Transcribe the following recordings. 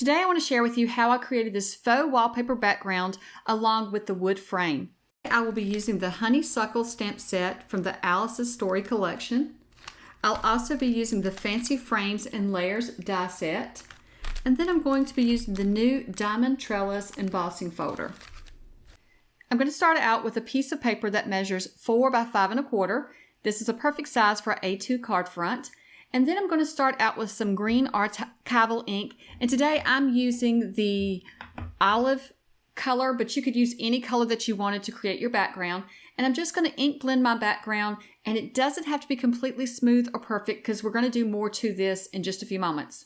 Today I want to share with you how I created this faux wallpaper background along with the wood frame. I will be using the Honeysuckle Stamp Set from the Alice's Story collection. I'll also be using the Fancy Frames and Layers die set. And then I'm going to be using the new Diamond Trellis Embossing Folder. I'm going to start out with a piece of paper that measures 4 by 5 1/4. This is a perfect size for an A2 card front. And then I'm going to start out with some green archival ink. And today I'm using the olive color, but you could use any color that you wanted to create your background. And I'm just going to ink blend my background, and it doesn't have to be completely smooth or perfect because we're going to do more to this in just a few moments.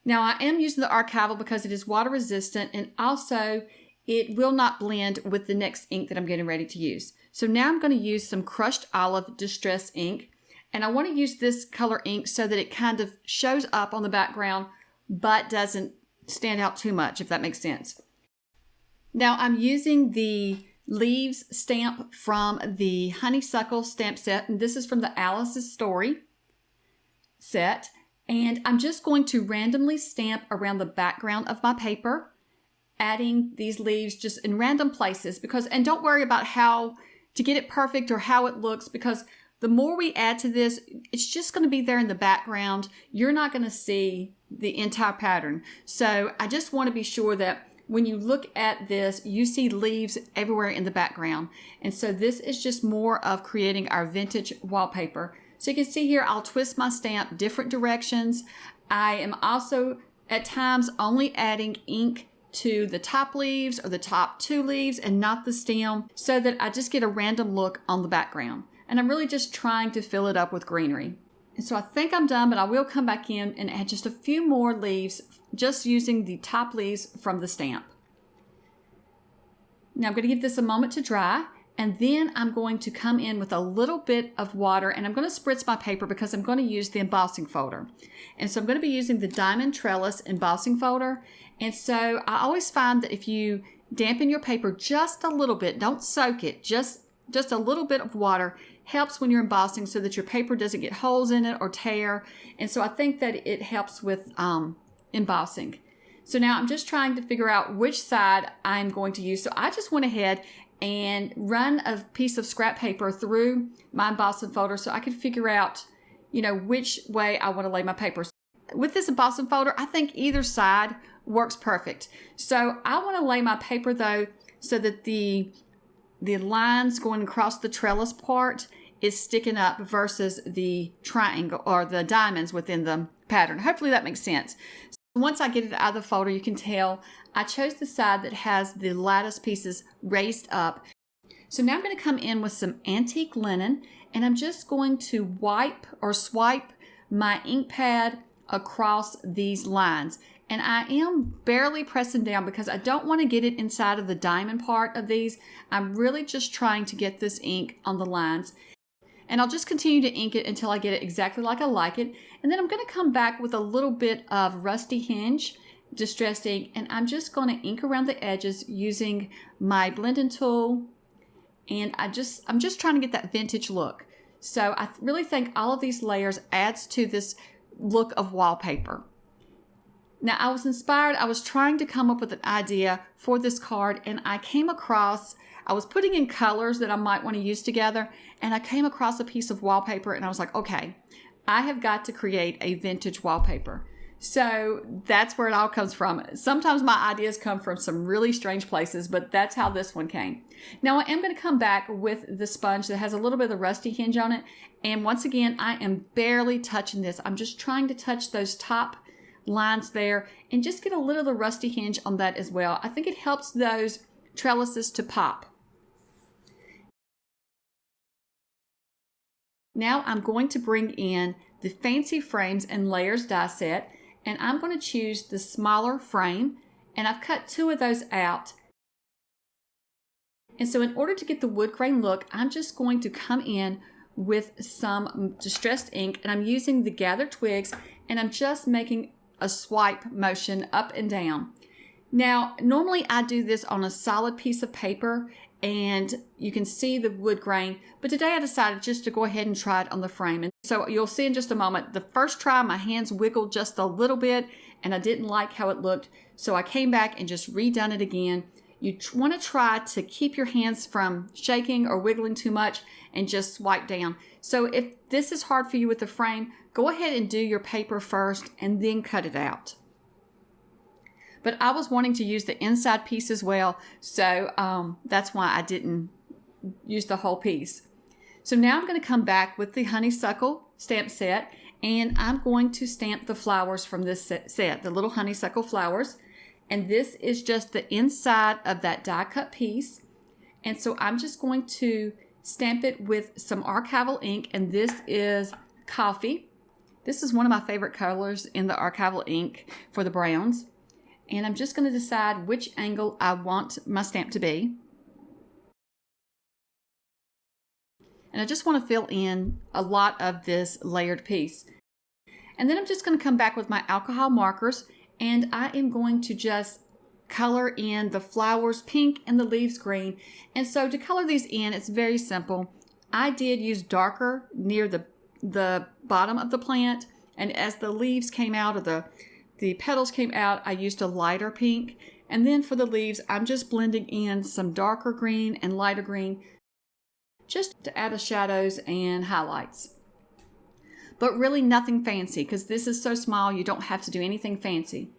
Now I am using the archival because it is water resistant, and also it will not blend with the next ink that I'm getting ready to use. So now I'm going to use some crushed olive distress ink. And I want to use this color ink so that it kind of shows up on the background but doesn't stand out too much, if that makes sense. Now I'm using the leaves stamp from the Honeysuckle Stamp Set, and this is from the Alice's Story set. And I'm just going to randomly stamp around the background of my paper, adding these leaves just in random places and don't worry about how to get it perfect or how it looks, because the more we add to this, it's just going to be there in the background. You're not going to see the entire pattern. So I just want to be sure that when you look at this, you see leaves everywhere in the background. And so this is just more of creating our vintage wallpaper. So you can see here, I'll twist my stamp different directions. I am also at times only adding ink to the top leaves or the top 2 leaves and not the stem, so that I just get a random look on the background. And I'm really just trying to fill it up with greenery. And so I think I'm done, but I will come back in and add just a few more leaves, just using the top leaves from the stamp. Now I'm going to give this a moment to dry, and then I'm going to come in with a little bit of water, and I'm going to spritz my paper because I'm going to use the embossing folder. And so I'm going to be using the Diamond Trellis Embossing Folder. And so I always find that if you dampen your paper just a little bit, don't soak it, just a little bit of water helps when you're embossing so that your paper doesn't get holes in it or tear. And so I think that it helps with embossing. So now I'm just trying to figure out which side I'm going to use. So I just went ahead and run a piece of scrap paper through my embossing folder so I could figure out, which way I want to lay my paper. With this embossing folder, I think either side works perfect. So I want to lay my paper though so that the lines going across the trellis part is sticking up versus the triangle or the diamonds within the pattern. Hopefully that makes sense. So once I get it out of the folder, you can tell I chose the side that has the lattice pieces raised up. So now I'm going to come in with some antique linen, and I'm just going to wipe or swipe my ink pad across these lines. And I am barely pressing down because I don't want to get it inside of the diamond part of these. I'm really just trying to get this ink on the lines. And I'll just continue to ink it until I get it exactly like I like it. And then I'm going to come back with a little bit of Rusty Hinge distressed ink, and I'm just going to ink around the edges using my blending tool. And I'm just trying to get that vintage look. So I really think all of these layers adds to this look of wallpaper. Now I was inspired, I was trying to come up with an idea for this card, and I was putting in colors that I might want to use together, and I came across a piece of wallpaper, and I was like, okay, I have got to create a vintage wallpaper. So that's where it all comes from. Sometimes my ideas come from some really strange places, but that's how this one came. Now I am going to come back with the sponge that has a little bit of the rusty hinge on it, and once again, I am barely touching this. I'm just trying to touch those top lines there and just get a little of the rusty hinge on that as well. I think it helps those trellises to pop. Now I'm going to bring in the Fancy Frames and Layers die set, and I'm going to choose the smaller frame, and I've cut 2 of those out. And so in order to get the wood grain look, I'm just going to come in with some distressed ink, and I'm using the gathered twigs, and I'm just making a swipe motion up and down. Now, normally I do this on a solid piece of paper, and you can see the wood grain. But today I decided just to go ahead and try it on the frame. And so you'll see in just a moment, the first try, my hands wiggled just a little bit and I didn't like how it looked. So I came back and just redone it again. You want to try to keep your hands from shaking or wiggling too much and just swipe down. So if this is hard for you with the frame, go ahead and do your paper first and then cut it out. But I was wanting to use the inside piece as well, so that's why I didn't use the whole piece. So now I'm going to come back with the Honeysuckle Stamp Set, and I'm going to stamp the flowers from this set, the little honeysuckle flowers. And this is just the inside of that die cut piece. And so I'm just going to stamp it with some archival ink, and this is coffee. This is one of my favorite colors in the archival ink for the browns. And I'm just going to decide which angle I want my stamp to be. And I just want to fill in a lot of this layered piece. And then I'm just going to come back with my alcohol markers, and I am going to just color in the flowers pink and the leaves green. And so to color these in, it's very simple. I did use darker near the bottom of the plant, and as the leaves came out, or the petals came out, I used a lighter pink. And then for the leaves, I'm just blending in some darker green and lighter green just to add the shadows and highlights. But really nothing fancy, because this is so small you don't have to do anything fancy.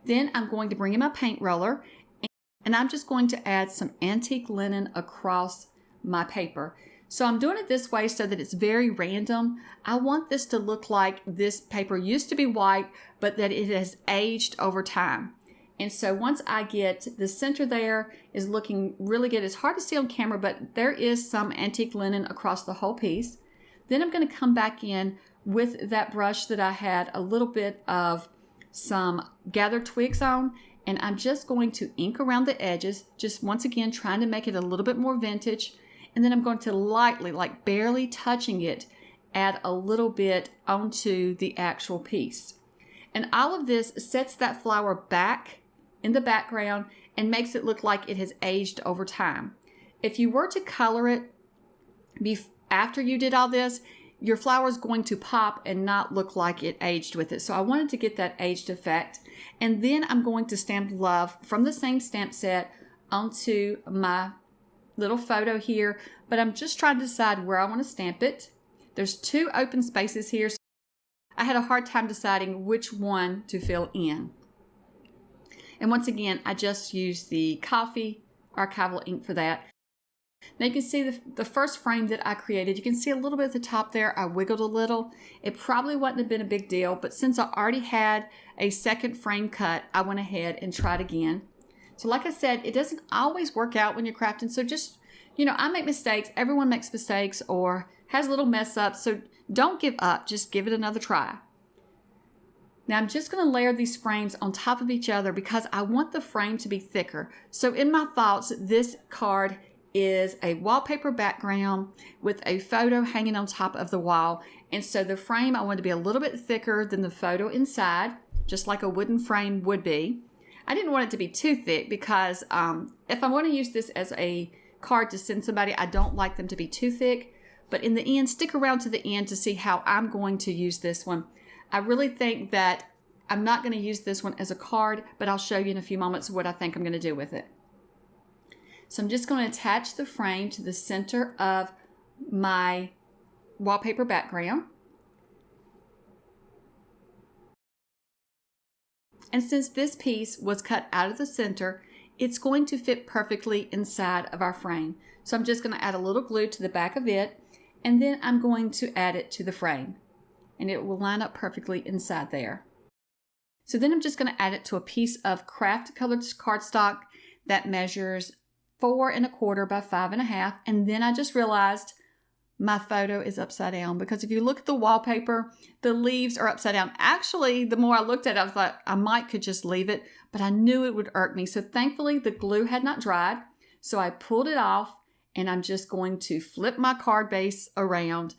Then I'm going to bring in my paint roller, and I'm just going to add some antique linen across my paper. So I'm doing it this way so that it's very random. I want this to look like this paper used to be white, but that it has aged over time. And so once I get the center there is looking really good. It's hard to see on camera, but there is some antique linen across the whole piece. Then I'm going to come back in with that brush that I had a little bit of some gathered twigs on, and I'm just going to ink around the edges, just once again trying to make it a little bit more vintage. And then I'm going to lightly, like barely touching it, add a little bit onto the actual piece. And all of this sets that flower back in the background and makes it look like it has aged over time. If you were to color it after you did all this, your flower is going to pop and not look like it aged with it. So I wanted to get that aged effect. And then I'm going to stamp love from the same stamp set onto my little photo here, but I'm just trying to decide where I want to stamp it. There's two open spaces here, so I had a hard time deciding which one to fill in. And once again, I just used the coffee archival ink for that. Now you can see the first frame that I created. You can see a little bit at the top there. I wiggled a little. It probably wouldn't have been a big deal, but since I already had a second frame cut, I went ahead and tried again. So like I said, it doesn't always work out when you're crafting. So just, I make mistakes. Everyone makes mistakes or has little mess ups. So don't give up. Just give it another try. Now I'm just going to layer these frames on top of each other because I want the frame to be thicker. So in my thoughts, this card is a wallpaper background with a photo hanging on top of the wall. And so the frame, I want to be a little bit thicker than the photo inside, just like a wooden frame would be. I didn't want it to be too thick because if I want to use this as a card to send somebody, I don't like them to be too thick. But in the end, stick around to the end to see how I'm going to use this one. I really think that I'm not going to use this one as a card, but I'll show you in a few moments what I think I'm going to do with it. So I'm just going to attach the frame to the center of my wallpaper background. And since this piece was cut out of the center, it's going to fit perfectly inside of our frame. So I'm just going to add a little glue to the back of it, and then I'm going to add it to the frame. And it will line up perfectly inside there. So then I'm just going to add it to a piece of craft colored cardstock that measures 4 1/4 by 5 1/2. And then I just realized my photo is upside down because if you look at the wallpaper, the leaves are upside down. Actually, the more I looked at it, I thought I could just leave it, but I knew it would irk me. So thankfully the glue had not dried. So I pulled it off and I'm just going to flip my card base around.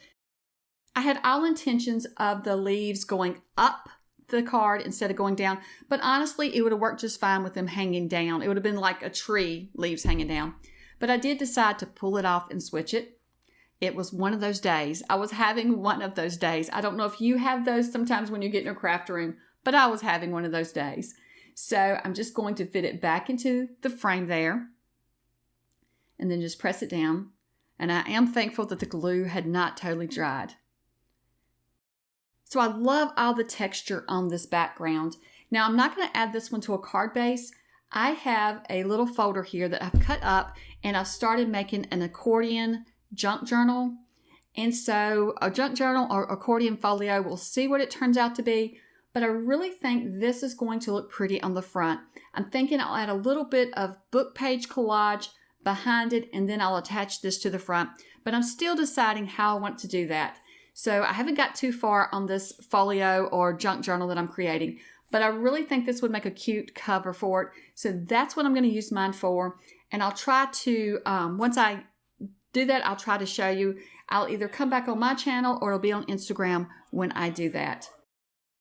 I had all intentions of the leaves going up the card instead of going down, but honestly, it would have worked just fine with them hanging down. It would have been like a tree, leaves hanging down. but I did decide to pull it off and switch it. It was one of those days. I was having one of those days. I don't know if you have those sometimes when you get in a craft room, but I was having one of those days. So I'm just going to fit it back into the frame there and then just press it down. And I am thankful that the glue had not totally dried. So I love all the texture on this background. Now I'm not going to add this one to a card base. I have a little folder here that I've cut up and I've started making an accordion junk journal. And so a junk journal or accordion folio, we'll see what it turns out to be. But I really think this is going to look pretty on the front. I'm thinking I'll add a little bit of book page collage behind it and then I'll attach this to the front. But I'm still deciding how I want to do that. So I haven't got too far on this folio or junk journal that I'm creating. But I really think this would make a cute cover for it. So that's what I'm going to use mine for. And I'll try to, once I do that, I'll try to show you. I'll either come back on my channel or it'll be on Instagram when I do that.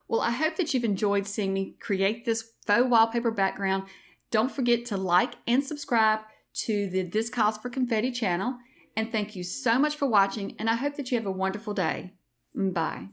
Well, I hope that you've enjoyed seeing me create this faux wallpaper background. Don't forget to like and subscribe to the This Calls for Confetti channel. And thank you so much for watching, and I hope that you have a wonderful day. Bye.